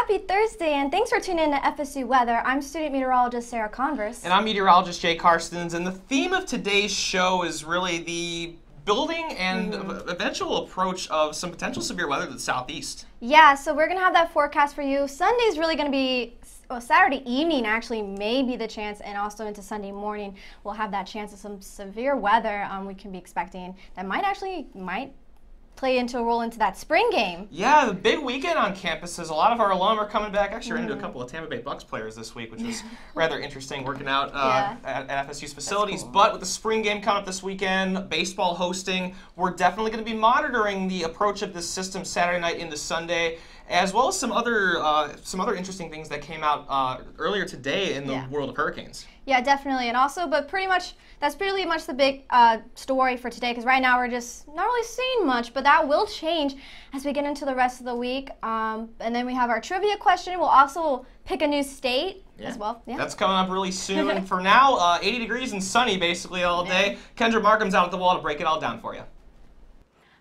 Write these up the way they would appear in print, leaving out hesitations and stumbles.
Happy Thursday, and thanks for tuning in to FSU Weather. I'm student meteorologist Sarah Converse. And I'm meteorologist Jay Karstens, and the theme of today's show is really the building and eventual approach of some potential severe weather to the southeast. Yeah, so we're going to have that forecast for you. Sunday's really going to be, well, Saturday evening actually may be the chance, and also into Sunday morning we'll have that chance of some severe weather we can be expecting that might play into a role into that spring game. Yeah, the big weekend on campuses. A lot of our alum are coming back. Actually, ran into a couple of Tampa Bay Bucks players this week, which was rather interesting working out at FSU's facilities. Cool. But with the spring game coming up this weekend, baseball hosting, we're definitely going to be monitoring the approach of this system Saturday night into Sunday, as well as some other interesting things that came out earlier today in the world of hurricanes. Yeah, definitely, and also, but that's pretty much the big story for today, because right now we're just not really seeing much, but that will change as we get into the rest of the week. And then we have our trivia question. We'll also pick a new state as well. Yeah. That's coming up really soon. And for now, 80 degrees and sunny basically all day. Kendra Markham's out at the wall to break it all down for you.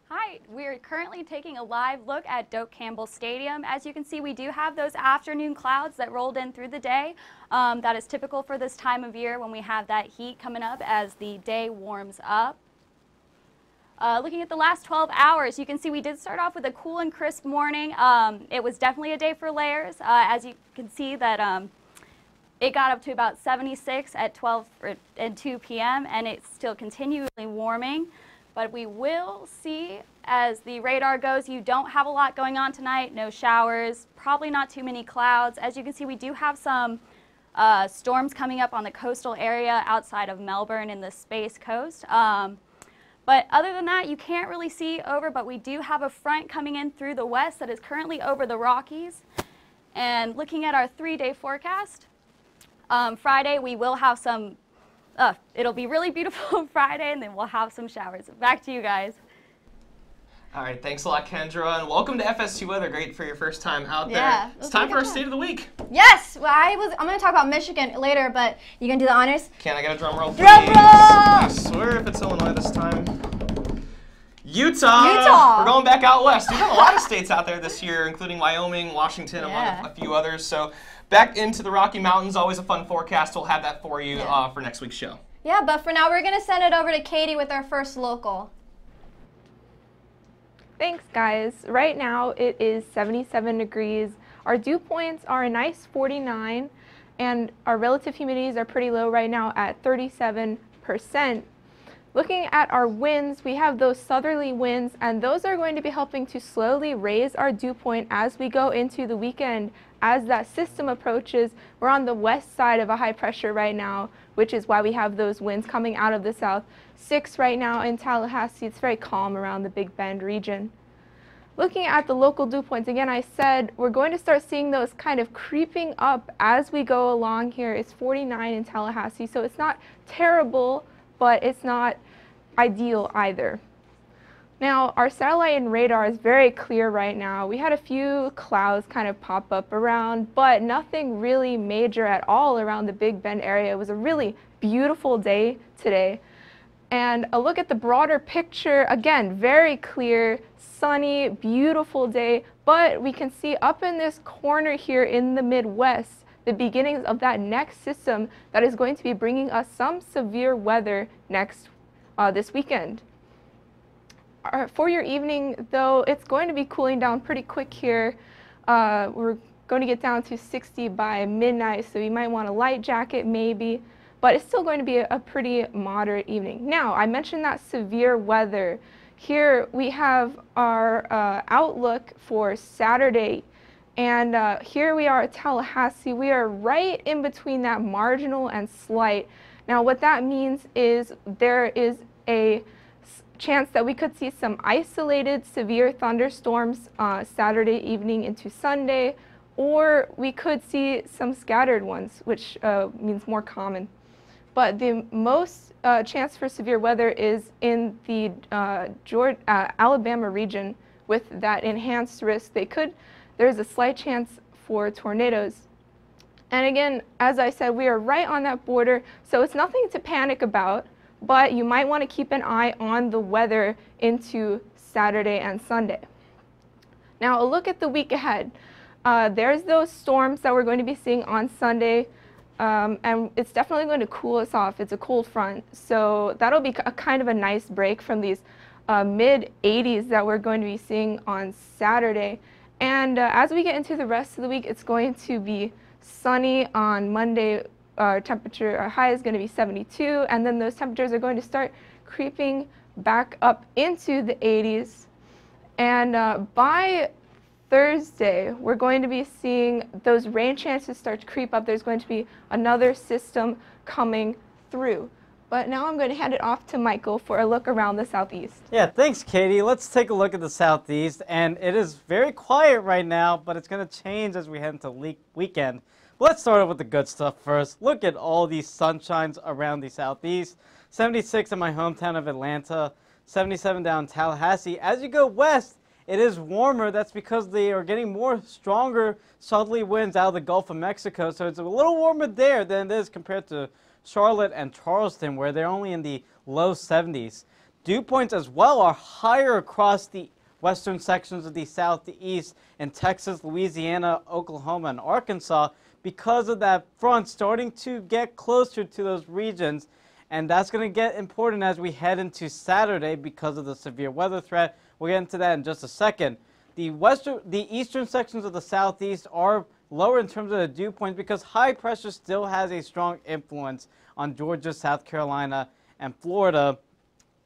Hi, we're currently taking a live look at Doak Campbell Stadium. As you can see, we do have those afternoon clouds that rolled in through the day. That is typical for this time of year when we have that heat coming up as the day warms up. Looking at the last 12 hours, you can see we did start off with a cool and crisp morning. It was definitely a day for layers. As you can see that it got up to about 76 at 12 and 2 p.m. and it's still continually warming. But we will see as the radar goes, you don't have a lot going on tonight, no showers, probably not too many clouds. As you can see, we do have some storms coming up on the coastal area outside of Melbourne in the Space Coast. But other than that, you can't really see over, but we do have a front coming in through the west that is currently over the Rockies. And looking at our 3-day forecast, Friday we will have some it'll be really beautiful Friday, and then we'll have some showers. Back to you guys. All right, thanks a lot, Kendra, and welcome to FSU Weather. Great for your first time out there. Yeah, it's time for our State of the Week. Yes, well, I'm going to talk about Michigan later, but you going to do the honors? Can I get a drum roll, please? Drum roll! I swear if it's Illinois this time. Utah! We're going back out west. We've got a lot of states out there this year, including Wyoming, Washington, among a few others. So back into the Rocky Mountains, always a fun forecast. We'll have that for you for next week's show. Yeah, but for now, we're going to send it over to Katie with our first local. Thanks, guys. Right now, it is 77 degrees. Our dew points are a nice 49, and our relative humidities are pretty low right now at 37%. Looking at our winds, we have those southerly winds, and those are going to be helping to slowly raise our dew point as we go into the weekend. As that system approaches, we're on the west side of a high pressure right now, which is why we have those winds coming out of the south. 6 right now in Tallahassee. It's very calm around the Big Bend region. Looking at the local dew points, again, I said we're going to start seeing those kind of creeping up as we go along here. It's 49 in Tallahassee, so it's not terrible, but it's not ideal either. Now, our satellite and radar is very clear right now. We had a few clouds kind of pop up around, but nothing really major at all around the Big Bend area. It was a really beautiful day today. And a look at the broader picture, again, very clear, sunny, beautiful day, but we can see up in this corner here in the Midwest, the beginnings of that next system that is going to be bringing us some severe weather this weekend. For your evening, though, it's going to be cooling down pretty quick here. We're going to get down to 60 by midnight, so you might want a light jacket maybe, but it's still going to be a pretty moderate evening. Now, I mentioned that severe weather. Here we have our outlook for Saturday, and here we are at Tallahassee. We are right in between that marginal and slight. Now, what that means is there is a chance that we could see some isolated severe thunderstorms Saturday evening into Sunday, or we could see some scattered ones, which means more common. But the most chance for severe weather is in the Alabama region with that enhanced risk. There's a slight chance for tornadoes. And again, as I said, we are right on that border, so it's nothing to panic about. But you might want to keep an eye on the weather into Saturday and Sunday. Now, a look at the week ahead. There's those storms that we're going to be seeing on Sunday, and it's definitely going to cool us off. It's a cold front, so that'll be a kind of a nice break from these mid-80s that we're going to be seeing on Saturday. And as we get into the rest of the week, it's going to be sunny on Monday. Our high is going to be 72, and then those temperatures are going to start creeping back up into the 80s. And by Thursday, we're going to be seeing those rain chances start to creep up. There's going to be another system coming through. But now I'm going to hand it off to Michael for a look around the southeast. Yeah, thanks, Katie. Let's take a look at the southeast. And it is very quiet right now, but it's going to change as we head into weekend. Let's start off with the good stuff first. Look at all these sunshines around the southeast. 76 in my hometown of Atlanta, 77 down in Tallahassee. As you go west, it is warmer. That's because they are getting more stronger southerly winds out of the Gulf of Mexico. So it's a little warmer there than it is compared to Charlotte and Charleston, where they're only in the low 70s. Dew points as well are higher across the western sections of the southeast in Texas, Louisiana, Oklahoma, and Arkansas because of that front starting to get closer to those regions. And that's going to get important as we head into Saturday because of the severe weather threat. We'll get into that in just a second. The eastern sections of the southeast are lower in terms of the dew points because high pressure still has a strong influence on Georgia, South Carolina, and Florida.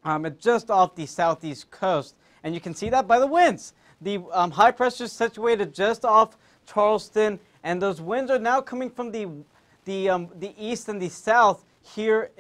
It's just off the southeast coast, and you can see that by the winds. The high pressure is situated just off Charleston, and those winds are now coming from the east and the south here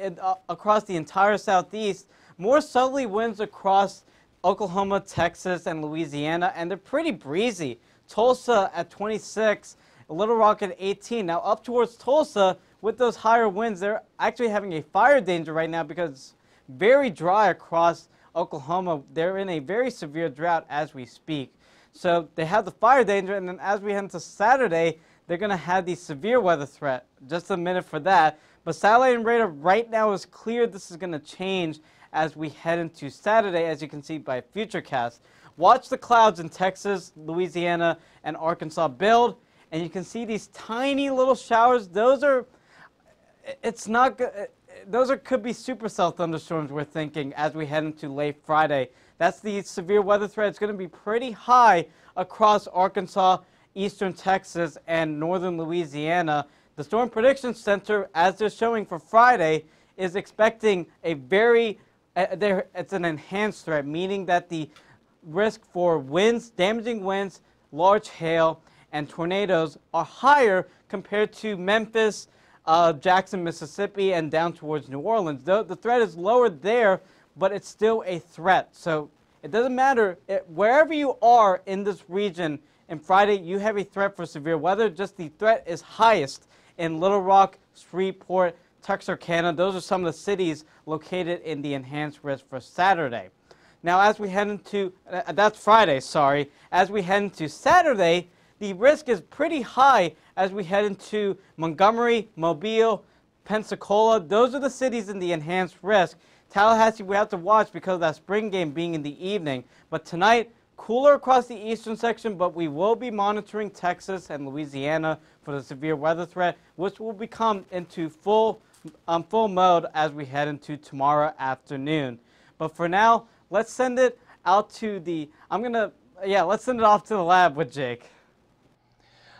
across the entire southeast. More southerly winds across Oklahoma, Texas, and Louisiana, and they're pretty breezy. Tulsa at 26, Little Rock at 18. Now up towards Tulsa, with those higher winds, they're actually having a fire danger right now because it's very dry across Oklahoma. They're in a very severe drought as we speak. So they have the fire danger, and then as we head into Saturday, they're going to have the severe weather threat. Just a minute for that. But satellite and radar right now is clear. This is going to change as we head into Saturday, as you can see by Futurecast. Watch the clouds in Texas, Louisiana, and Arkansas build, and you can see these tiny little showers. Those are, could be supercell thunderstorms, we're thinking, as we head into late Friday. That's the severe weather threat. It's going to be pretty high across Arkansas, eastern Texas, and northern Louisiana. The Storm Prediction Center, as they're showing for Friday, is expecting a it's an enhanced threat, meaning that the risk for winds, damaging winds, large hail, and tornadoes are higher compared to Memphis, Jackson, Mississippi, and down towards New Orleans. The threat is lower there, but it's still a threat. So it doesn't matter. Wherever you are in this region, and Friday you have a threat for severe weather, just the threat is highest in Little Rock, Shreveport, Texarkana. Those are some of the cities located in the enhanced risk for Saturday. Now, as we head into, that's Friday, sorry. As we head into Saturday, the risk is pretty high as we head into Montgomery, Mobile, Pensacola. Those are the cities in the enhanced risk. Tallahassee, we have to watch because of that spring game being in the evening. But tonight, cooler across the eastern section, but we will be monitoring Texas and Louisiana for the severe weather threat, which will become into full mode as we head into tomorrow afternoon. But for now, let's send it out to let's send it off to the lab with Jake.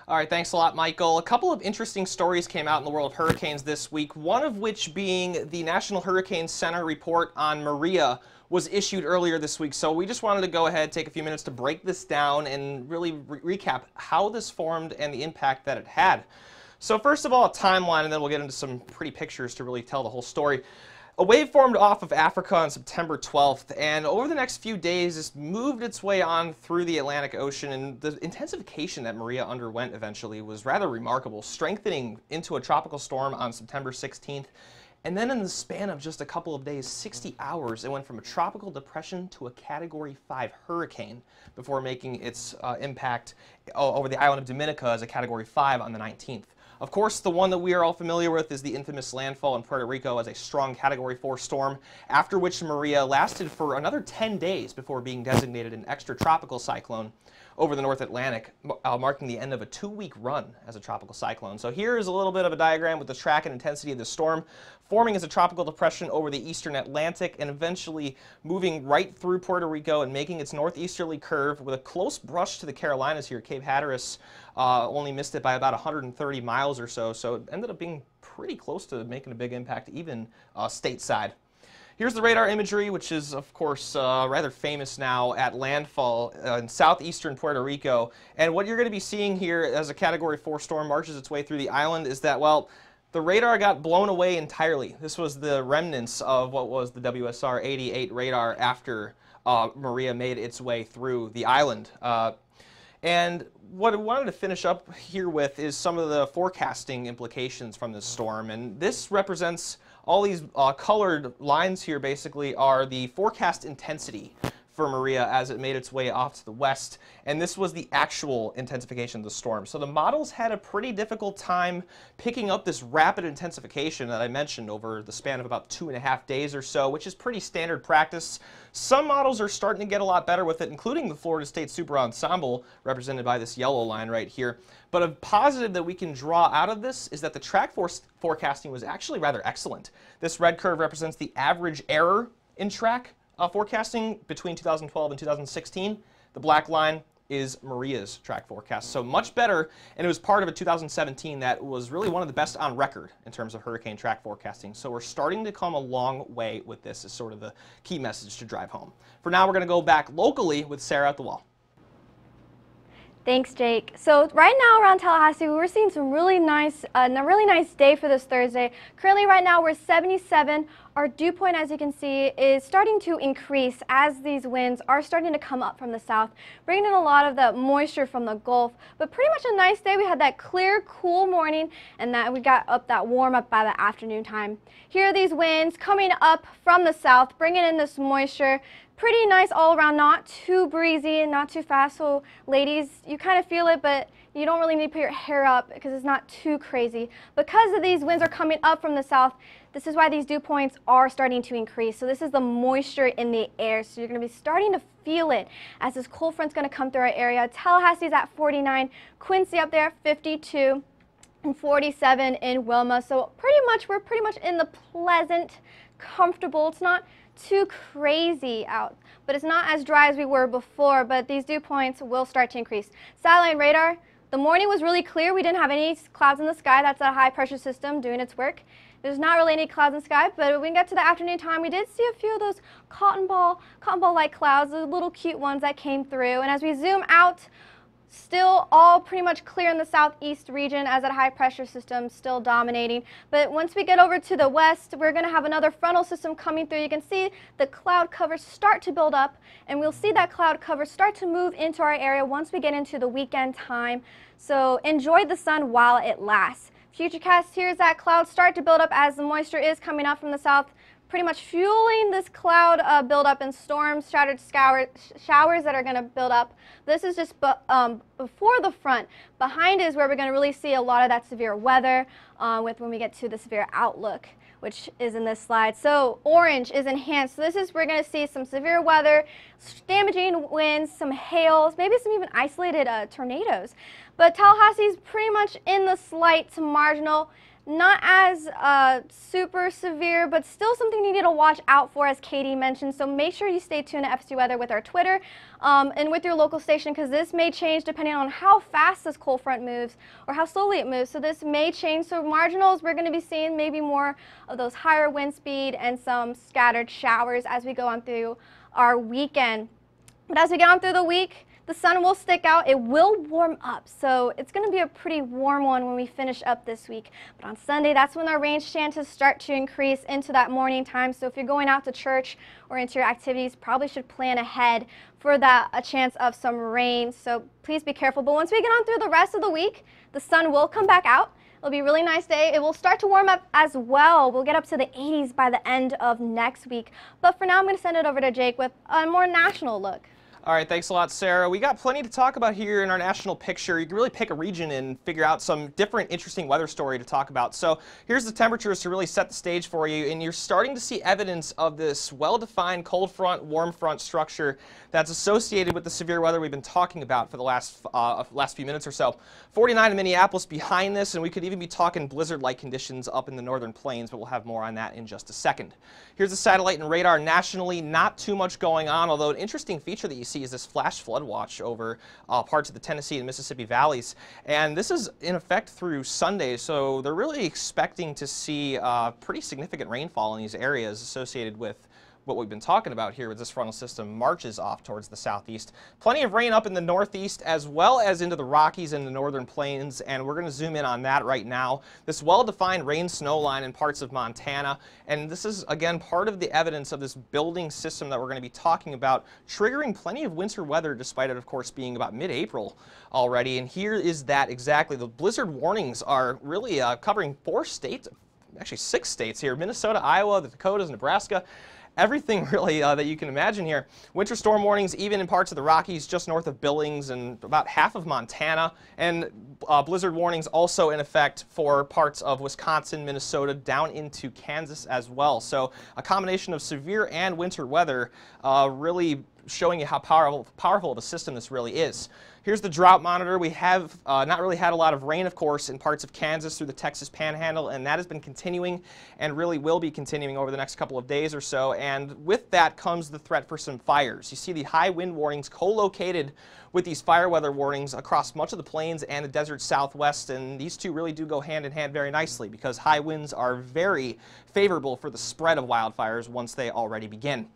All right, thanks a lot, Michael. A couple of interesting stories came out in the world of hurricanes this week, one of which being the National Hurricane Center report on Maria was issued earlier this week. So we just wanted to go ahead, take a few minutes to break this down and really recap how this formed and the impact that it had. So first of all, a timeline, and then we'll get into some pretty pictures to really tell the whole story. A wave formed off of Africa on September 12th, and over the next few days, this moved its way on through the Atlantic Ocean, and the intensification that Maria underwent eventually was rather remarkable, strengthening into a tropical storm on September 16th. And then in the span of just a couple of days, 60 hours, it went from a tropical depression to a Category 5 hurricane before making its impact over the island of Dominica as a Category 5 on the 19th. Of course, the one that we are all familiar with is the infamous landfall in Puerto Rico as a strong Category 4 storm, after which Maria lasted for another 10 days before being designated an extratropical cyclone. over the North Atlantic, marking the end of a 2-week run as a tropical cyclone. So here is a little bit of a diagram with the track and intensity of the storm, forming as a tropical depression over the eastern Atlantic and eventually moving right through Puerto Rico and making its northeasterly curve with a close brush to the Carolinas here. Cape Hatteras only missed it by about 130 miles or so, so it ended up being pretty close to making a big impact even stateside. Here's the radar imagery, which is, of course, rather famous now at landfall in southeastern Puerto Rico. And what you're going to be seeing here as a Category 4 storm marches its way through the island is that, well, the radar got blown away entirely. This was the remnants of what was the WSR 88 radar after Maria made its way through the island. And what I wanted to finish up here with is some of the forecasting implications from this storm. And this represents all these colored lines here basically are the forecast intensity for Maria as it made its way off to the west, and this was the actual intensification of the storm. So the models had a pretty difficult time picking up this rapid intensification that I mentioned over the span of about 2.5 days or so, which is pretty standard practice. Some models are starting to get a lot better with it, including the Florida State Super Ensemble, represented by this yellow line right here. But a positive that we can draw out of this is that the track forecasting was actually rather excellent. This red curve represents the average error in track forecasting between 2012 and 2016. The black line is Maria's track forecast. So much better, and it was part of a 2017 that was really one of the best on record in terms of hurricane track forecasting. So we're starting to come a long way with this as sort of the key message to drive home. For now, we're going to go back locally with Sarah at the wall. Thanks, Jake. So right now around Tallahassee, we're seeing some really nice, a really nice day for this Thursday. Currently right now we're 77. Our dew point, as you can see, is starting to increase as these winds are starting to come up from the south, bringing in a lot of the moisture from the Gulf. But pretty much a nice day. We had that clear, cool morning, and that we got up that warm up by the afternoon time. Here are these winds coming up from the south, bringing in this moisture. Pretty nice all around, not too breezy and not too fast. So ladies, you kind of feel it, but you don't really need to put your hair up because it's not too crazy. Because of these winds are coming up from the south, this is why these dew points are starting to increase. So this is the moisture in the air. So you're going to be starting to feel it as this cold front's going to come through our area. Tallahassee's at 49, Quincy up there at 52, and 47 in Wilma. So we're pretty much in the pleasant, comfortable. It's not too crazy out, but it's not as dry as we were before, but these dew points will start to increase. Satellite radar, the morning was really clear. We didn't have any clouds in the sky. That's a high pressure system doing its work. There's not really any clouds in the sky, but when we got to the afternoon time, we did see a few of those cotton ball-like clouds, the little cute ones that came through. And as we zoom out, still all pretty much clear in the southeast region as that high pressure system still dominating. But once we get over to the west, we're going to have another frontal system coming through. You can see the cloud cover start to build up, and we'll see that cloud cover start to move into our area once we get into the weekend time. So enjoy the sun while it lasts. Futurecast, here's that cloud start to build up as the moisture is coming up from the south, pretty much fueling this cloud buildup and storms, scattered showers that are going to build up. This is just before the front. Behind is where we're going to really see a lot of that severe weather when we get to the severe outlook, which is in this slide. So orange is enhanced. So this is where we're going to see some severe weather, damaging winds, some hails, maybe some even isolated tornadoes. But Tallahassee's pretty much in the slight to marginal. Not as super severe, but still something you need to watch out for, as Katie mentioned. So make sure you stay tuned to FSU Weather with our Twitter and with your local station, because this may change depending on how fast this cold front moves or how slowly it moves. So this may change. So marginals, we're going to be seeing maybe more of those higher wind speed and some scattered showers as we go on through our weekend. But as we get on through the week, the sun will stick out. It will warm up, so it's going to be a pretty warm one when we finish up this week. But on Sunday, that's when our rain chances start to increase into that morning time. So if you're going out to church or into your activities, probably should plan ahead for that a chance of some rain. So please be careful. But once we get on through the rest of the week, the sun will come back out. It'll be a really nice day. It will start to warm up as well. We'll get up to the 80s by the end of next week. But for now, I'm going to send it over to Jake with a more national look. All right, thanks a lot, Sarah. We got plenty to talk about here in our national picture. You can really pick a region and figure out some different interesting weather story to talk about. So here's the temperatures to really set the stage for you, and you're starting to see evidence of this well-defined cold front, warm front structure that's associated with the severe weather we've been talking about for the last few minutes or so. 49 in Minneapolis behind this, and we could even be talking blizzard-like conditions up in the northern plains, but we'll have more on that in just a second. Here's the satellite and radar nationally. Not too much going on, although an interesting feature that you see is this flash flood watch over parts of the Tennessee and Mississippi valleys. And this is in effect through Sunday, so they're really expecting to see pretty significant rainfall in these areas associated with what we've been talking about here with this frontal system marches off towards the southeast. Plenty of rain up in the northeast as well as into the Rockies and the northern plains, and we're going to zoom in on that right now. This well-defined rain-snow line in parts of Montana, and this is, again, part of the evidence of this building system that we're going to be talking about, triggering plenty of winter weather despite it, of course, being about mid-April already. And here is that exactly. The blizzard warnings are really covering 4 states, actually 6 states here: Minnesota, Iowa, the Dakotas, Nebraska. Everything really that you can imagine here. Winter storm warnings even in parts of the Rockies just north of Billings and about half of Montana, and blizzard warnings also in effect for parts of Wisconsin, Minnesota, down into Kansas as well. So a combination of severe and winter weather really showing you how powerful of a system this really is. Here's the drought monitor. We have not really had a lot of rain, of course, in parts of Kansas through the Texas Panhandle, and that has been continuing and really will be continuing over the next couple of days or so. And with that comes the threat for some fires. You see the high wind warnings co-located with these fire weather warnings across much of the plains and the desert southwest, and these two really do go hand in hand very nicely because high winds are very favorable for the spread of wildfires once they already begin.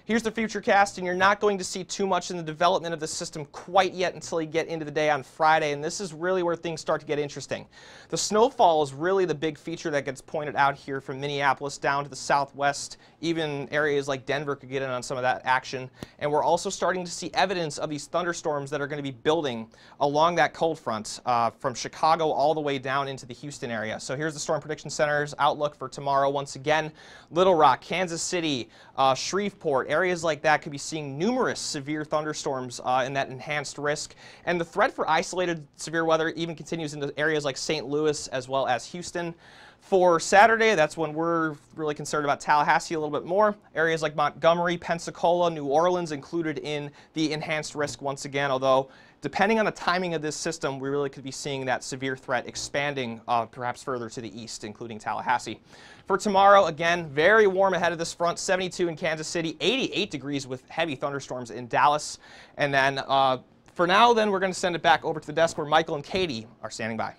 Here's the futurecast, and you're not going to see too much in the development of the system quite yet until you get into the day on Friday, and this is really where things start to get interesting. The snowfall is really the big feature that gets pointed out here from Minneapolis down to the southwest. Even areas like Denver could get in on some of that action, and we're also starting to see evidence of these thunderstorms that are going to be building along that cold front from Chicago all the way down into the Houston area. So here's the Storm Prediction Center's outlook for tomorrow. Once again, Little Rock, Kansas City, Shreveport, areas like that could be seeing numerous severe thunderstorms in that enhanced risk. And the threat for isolated severe weather even continues into areas like St. Louis as well as Houston. For Saturday, that's when we're really concerned about Tallahassee a little bit more. Areas like Montgomery, Pensacola, New Orleans included in the enhanced risk once again, although depending on the timing of this system, we really could be seeing that severe threat expanding perhaps further to the east, including Tallahassee. For tomorrow, again, very warm ahead of this front, 72 in Kansas City, 88 degrees with heavy thunderstorms in Dallas. And then for now, then we're going to send it back over to the desk where Michael and Katie are standing by.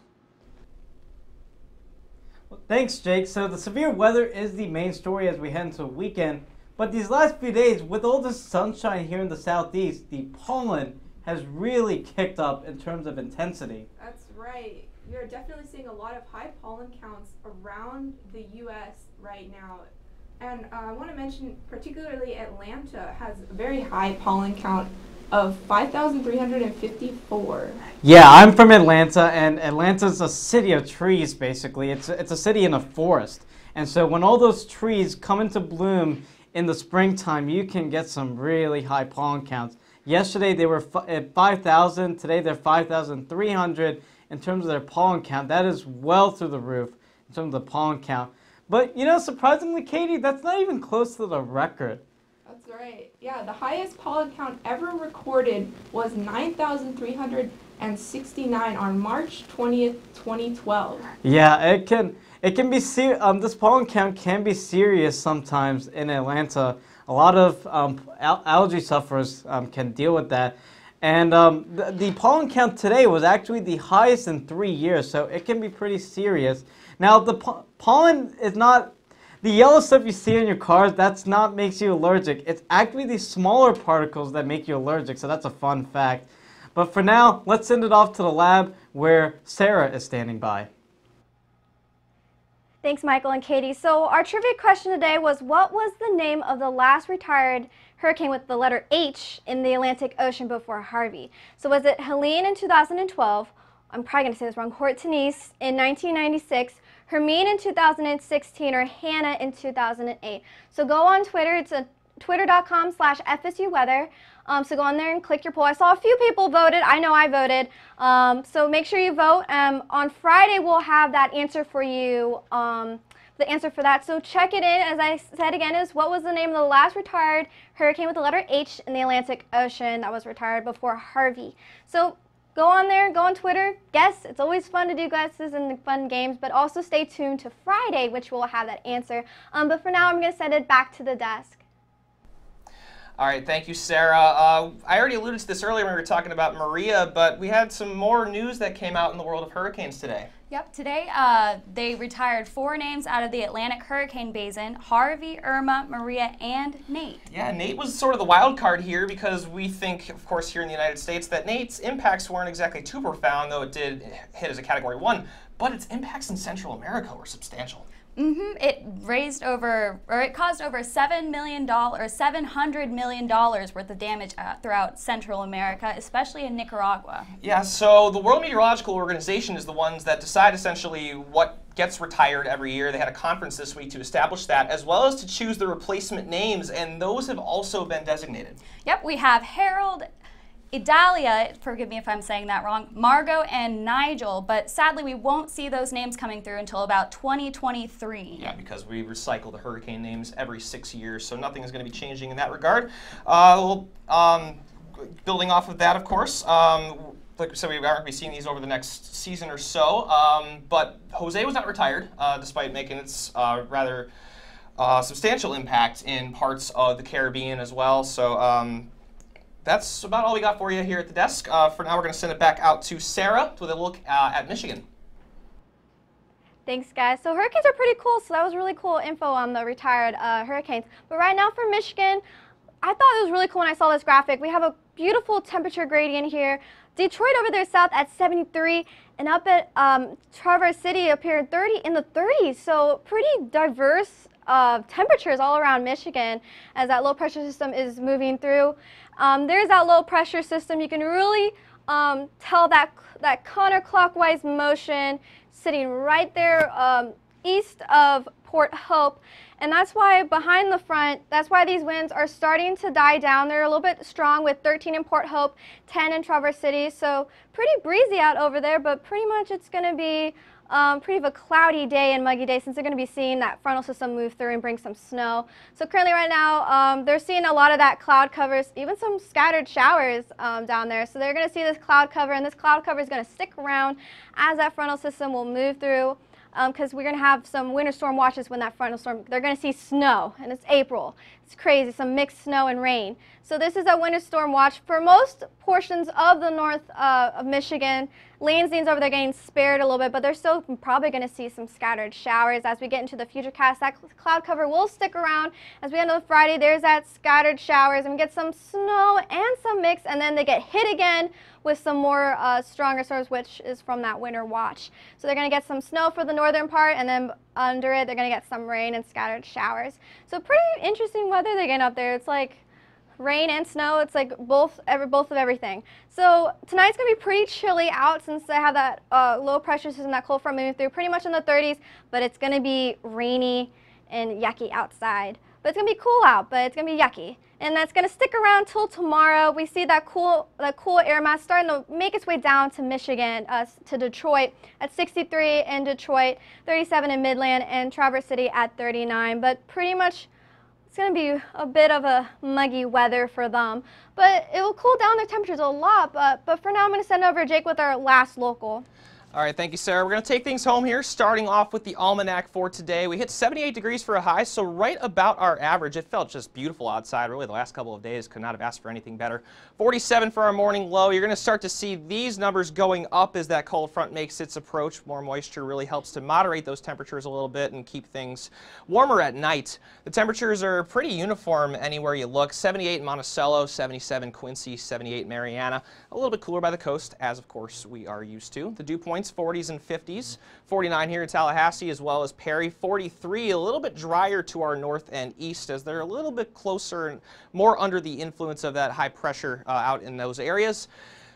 Well, thanks, Jake. So the severe weather is the main story as we head into the weekend. But these last few days, with all the sunshine here in the southeast, the pollen has really kicked up in terms of intensity. That's right. We are definitely seeing a lot of high pollen counts around the U.S. right now. And I want to mention particularly Atlanta has a very high pollen count of 5,354. Yeah, I'm from Atlanta, and Atlanta's a city of trees, basically. It's a city in a forest. And so when all those trees come into bloom in the springtime, you can get some really high pollen counts. Yesterday they were at 5,000. Today they're 5,300 in terms of their pollen count. That is well through the roof in terms of the pollen count. But, you know, surprisingly, Katie, that's not even close to the record. That's right. Yeah, the highest pollen count ever recorded was 9,369 on March 20th, 2012. Yeah, it can be this pollen count can be serious sometimes in Atlanta. A lot of allergy sufferers can deal with that. And the pollen count today was actually the highest in 3 years, so it can be pretty serious. Now, the pollen is not the yellow stuff you see in your cars. That's not makes you allergic. It's actually the smaller particles that make you allergic, so that's a fun fact. But for now, let's send it off to the lab where Sarah is standing by. Thanks, Michael and Katie. So our trivia question today was, what was the name of the last retired hurricane with the letter H in the Atlantic Ocean before Harvey? So was it Helene in 2012, I'm probably going to say this wrong, Hortense in 1996, Hermine in 2016, or Hannah in 2008? So go on Twitter, it's a twitter.com/FSU weather. So go on there and click your poll. I saw a few people voted. I know I voted. So make sure you vote. On Friday, we'll have that answer for you. The answer for that. So check it in. As I said again, is what was the name of the last retired hurricane with the letter H in the Atlantic Ocean that was retired before Harvey? So go on there, go on Twitter, guess. It's always fun to do guesses and fun games, but also stay tuned to Friday, which will have that answer. But for now, I'm going to send it back to the desk. All right, thank you, Sarah. I already alluded to this earlier when we were talking about Maria, but we had some more news that came out in the world of hurricanes today. Yep, today they retired 4 names out of the Atlantic hurricane basin: Harvey, Irma, Maria, and Nate. Yeah, Nate was sort of the wild card here because we think, of course, here in the United States that Nate's impacts weren't exactly too profound, though it did hit as a Category 1, but its impacts in Central America were substantial. It caused over $700 million worth of damage throughout Central America, especially in Nicaragua. Yeah, so the World Meteorological Organization is the ones that decide essentially what gets retired every year. They had a conference this week to establish that, as well as to choose the replacement names, and those have also been designated. Yep, we have Harold, Idalia, forgive me if I'm saying that wrong, Margot, and Nigel, but sadly we won't see those names coming through until about 2023. Yeah, because we recycle the hurricane names every 6 years, so nothing is going to be changing in that regard. Building off of that, of course, like we said, we aren't going to be seeing these over the next season or so, but Jose was not retired, despite making its rather substantial impact in parts of the Caribbean as well. So that's about all we got for you here at the desk. For now, we're going to send it back out to Sarah with a look at Michigan. Thanks, guys. So hurricanes are pretty cool, so that was really cool info on the retired hurricanes. But right now for Michigan, I thought it was really cool when I saw this graphic. We have a beautiful temperature gradient here. Detroit over there south at 73, and up at Traverse City up here in the 30s. So pretty diverse temperatures all around Michigan as that low pressure system is moving through. There's that low pressure system. You can really tell that counterclockwise motion sitting right there east of Port Hope. And that's why behind the front, that's why these winds are starting to die down. They're a little bit strong with 13 in Port Hope, 10 in Traverse City. So pretty breezy out over there, but pretty much it's going to be pretty of a cloudy day and muggy day since they're going to be seeing that frontal system move through and bring some snow. So currently right now, they're seeing a lot of that cloud covers, even some scattered showers down there. So they're going to see this cloud cover, and this cloud cover is going to stick around as that frontal system will move through. Because we're going to have some winter storm watches when that frontal storm, they're going to see snow, and it's April. It's crazy, some mixed snow and rain. So this is a winter storm watch for most portions of the north of Michigan. Lansing's over there getting spared a little bit, but they're still probably going to see some scattered showers. As we get into the futurecast, that cloud cover will stick around. As we get into Friday, there's that scattered showers, and we get some snow and some mix, and then they get hit again with some more stronger storms, which is from that winter watch. So they're going to get some snow for the northern part, and then under it, they're going to get some rain and scattered showers. So pretty interesting weather they're getting up there. It's like rain and snow. It's like both of everything. So tonight's going to be pretty chilly out since they have that low pressure system, that cold front moving through, pretty much in the 30s, but it's going to be rainy and yucky outside. But it's going to be cool out, but it's going to be yucky. And that's going to stick around till tomorrow. We see that cool air mass starting to make its way down to Michigan, to Detroit at 63 in Detroit, 37 in Midland, and Traverse City at 39. But pretty much it's going to be a bit of a muggy weather for them. But it will cool down their temperatures a lot. But for now, I'm going to send over Jake with our last local. All right, thank you, Sarah. We're going to take things home here, starting off with the almanac for today. We hit 78 degrees for a high, so right about our average. It felt just beautiful outside. Really, the last couple of days could not have asked for anything better. 47 for our morning low. You're going to start to see these numbers going up as that cold front makes its approach. More moisture really helps to moderate those temperatures a little bit and keep things warmer at night. The temperatures are pretty uniform anywhere you look. 78 in Monticello, 77 Quincy, 78 Mariana. A little bit cooler by the coast, as of course we are used to. The dew points, 40s and 50s, 49 here in Tallahassee as well as Perry, 43, a little bit drier to our north and east as they're a little bit closer and more under the influence of that high pressure out in those areas.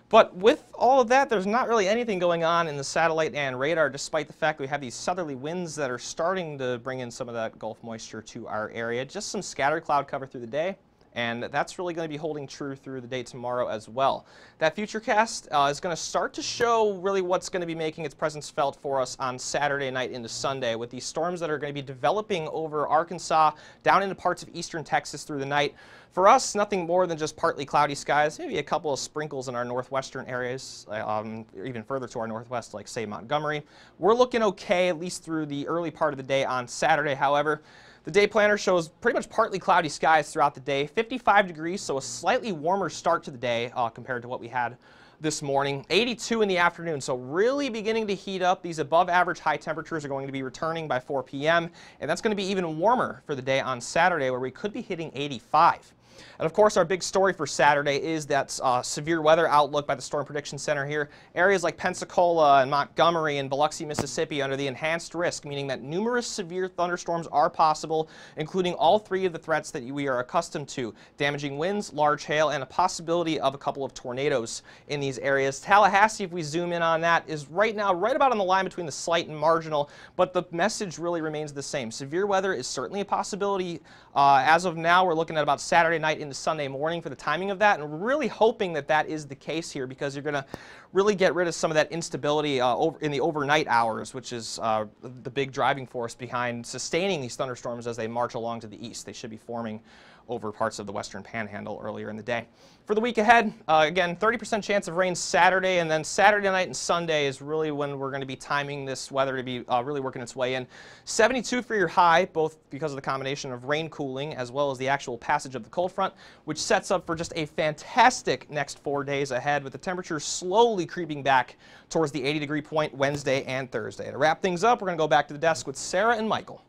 But with all of that, there's not really anything going on in the satellite and radar, despite the fact we have these southerly winds that are starting to bring in some of that Gulf moisture to our area. Just some scattered cloud cover through the day, and that's really going to be holding true through the day tomorrow as well. That futurecast is going to start to show really what's going to be making its presence felt for us on Saturday night into Sunday, with these storms that are going to be developing over Arkansas, down into parts of eastern Texas through the night. For us, nothing more than just partly cloudy skies, maybe a couple of sprinkles in our northwestern areas, even further to our northwest, like, say, Montgomery. We're looking okay, at least through the early part of the day on Saturday. However, the day planner shows pretty much partly cloudy skies throughout the day, 55 degrees, so a slightly warmer start to the day compared to what we had this morning. 82 in the afternoon, so really beginning to heat up. These above average high temperatures are going to be returning by 4 p.m., and that's going to be even warmer for the day on Saturday, where we could be hitting 85. And of course, our big story for Saturday is that severe weather outlook by the Storm Prediction Center here. Areas like Pensacola and Montgomery and Biloxi, Mississippi under the enhanced risk, meaning that numerous severe thunderstorms are possible, including all three of the threats that we are accustomed to: damaging winds, large hail, and a possibility of a couple of tornadoes in these areas. Tallahassee, if we zoom in on that, is right now right about on the line between the slight and marginal, but the message really remains the same. Severe weather is certainly a possibility. As of now, we're looking at about Saturday night into Sunday morning for the timing of that, and we're really hoping that that is the case here, because you're going to really get rid of some of that instability in the overnight hours, which is the big driving force behind sustaining these thunderstorms as they march along to the east. They should be forming over parts of the western panhandle earlier in the day. For the week ahead, again, 30% chance of rain Saturday, and then Saturday night and Sunday is really when we're going to be timing this weather to be really working its way in. 72 for your high, both because of the combination of rain cooling as well as the actual passage of the cold front, which sets up for just a fantastic next 4 days ahead, with the temperatures slowly creeping back towards the 80-degree point Wednesday and Thursday. To wrap things up, we're going to go back to the desk with Sarah and Michael.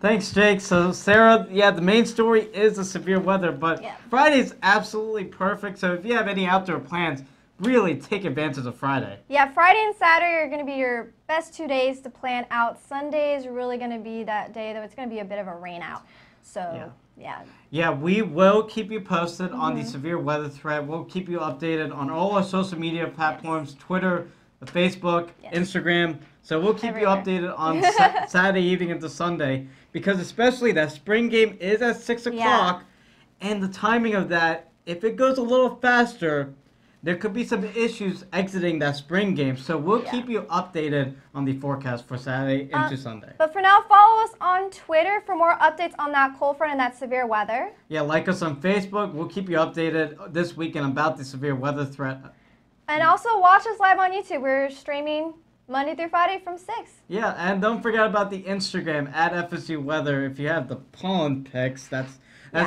Thanks, Jake. So, Sarah, yeah, the main story is the severe weather, but Friday's absolutely perfect. So if you have any outdoor plans, really take advantage of Friday. Yeah, Friday and Saturday are going to be your best 2 days to plan out. Sunday is really going to be that day, though it's going to be a bit of a rain out. So, yeah. Yeah, we will keep you posted on the severe weather threat. We'll keep you updated on all our social media platforms, Twitter, Facebook, Instagram. So we'll keep you updated on Saturday evening into Sunday, because especially that spring game is at 6 o'clock, and the timing of that, if it goes a little faster, there could be some issues exiting that spring game. So we'll keep you updated on the forecast for Saturday into Sunday. But for now, follow us on Twitter for more updates on that cold front and that severe weather. Yeah, like us on Facebook. We'll keep you updated this weekend about the severe weather threat. And also watch us live on YouTube. We're streaming Monday through Friday from 6. Yeah, and don't forget about the Instagram at FSU Weather. If you have the pollen pics, that's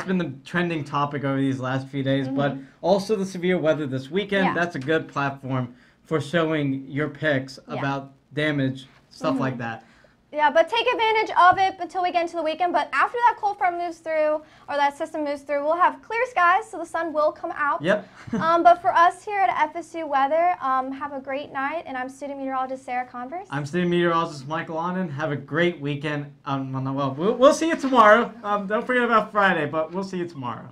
been the trending topic over these last few days. But also the severe weather this weekend. That's a good platform for showing your pics about damage, stuff like that. Yeah, but take advantage of it until we get into the weekend. But after that cold front moves through, or that system moves through, we'll have clear skies, so the sun will come out. Yep. But for us here at FSU Weather, have a great night. And I'm student meteorologist Sarah Converse. I'm student meteorologist Michael Onden. Have a great weekend. Well, we'll see you tomorrow. Don't forget about Friday, but we'll see you tomorrow.